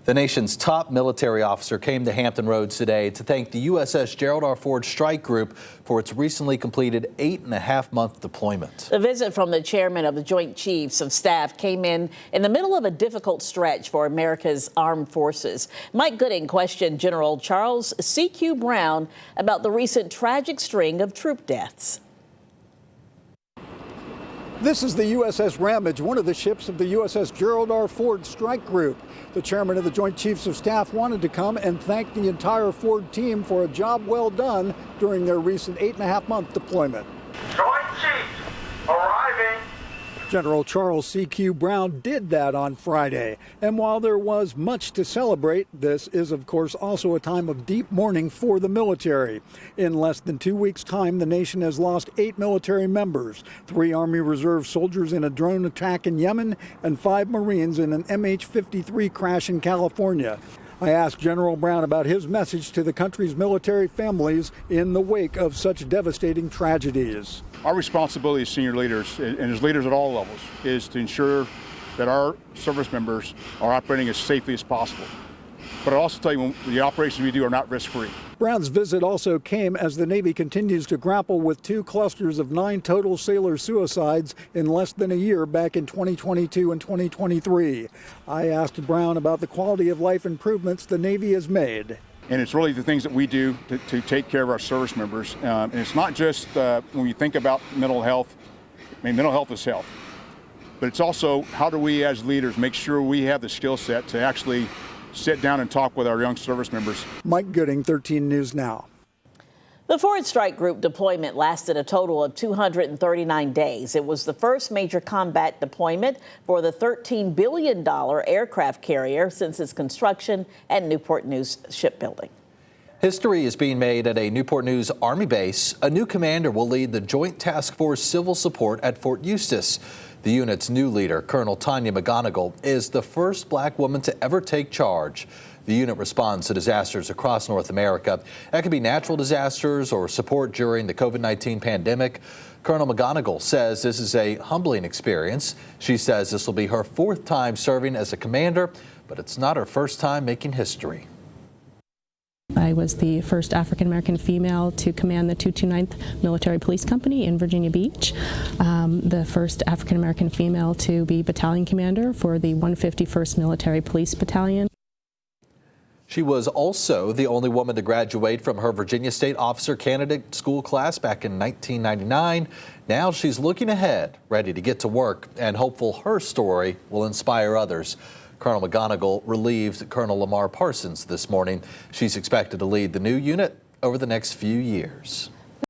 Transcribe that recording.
The nation's top military officer came to Hampton Roads today to thank the USS Gerald R Ford strike group for its recently completed 8.5-month deployment. The visit from the chairman of the Joint Chiefs of Staff came in the middle of a difficult stretch for America's armed forces. Mike Gooding questioned General Charles C.Q. Brown about the recent tragic string of troop deaths. This is the USS Ramage, one of the ships of the USS Gerald R Ford strike group. The chairman of the Joint Chiefs of Staff wanted to come and thank the entire Ford team for a job well done during their recent 8.5-month deployment. Joint Chiefs arriving. General Charles C.Q. Brown did that on Friday. And while there was much to celebrate, this is, of course, also a time of deep mourning for the military. In less than 2 weeks' time, the nation has lost 8 military members, 3 Army Reserve soldiers in a drone attack in Yemen, and 5 Marines in an MH-53 crash in California. I asked General Brown about his message to the country's military families in the wake of such devastating tragedies. Our responsibility as senior leaders, and as leaders at all levels, is to ensure that our service members are operating as safely as possible. But I also tell you, the operations we do are not risk-free. Brown's visit also came as the Navy continues to grapple with 2 clusters of 9 total sailor suicides in less than a year back in 2022 and 2023. I asked Brown about the quality of life improvements the Navy has made. And it's really the things that we do to take care of our service members. And it's not just when you think about mental health. I mean, mental health is health. But it's also how do we as leaders make sure we have the skill set to actually sit down and talk with our young service members. Mike Gooding, 13 News Now. The Ford Strike Group deployment lasted a total of 239 days. It was the first major combat deployment for the $13 billion aircraft carrier since its construction at Newport News Shipbuilding. History is being made at a Newport News Army base. A new commander will lead the Joint Task Force Civil Support at Fort Eustis. The unit's new leader, Colonel Tanya McGonigal, is the first black woman to ever take charge. The unit responds to disasters across North America. That could be natural disasters or support during the COVID-19 pandemic. Colonel McGonigal says this is a humbling experience. She says this will be her 4th time serving as a commander, but it's not her first time making history. I was the first African-American female to command the 229th Military Police Company in Virginia Beach, the first African-American female to be battalion commander for the 151st Military Police Battalion. She was also the only woman to graduate from her Virginia State Officer Candidate School class back in 1999. Now she's looking ahead, ready to get to work, and hopeful her story will inspire others. Colonel McGonigal relieved Colonel Lamar Parsons this morning. She's expected to lead the new unit over the next few years.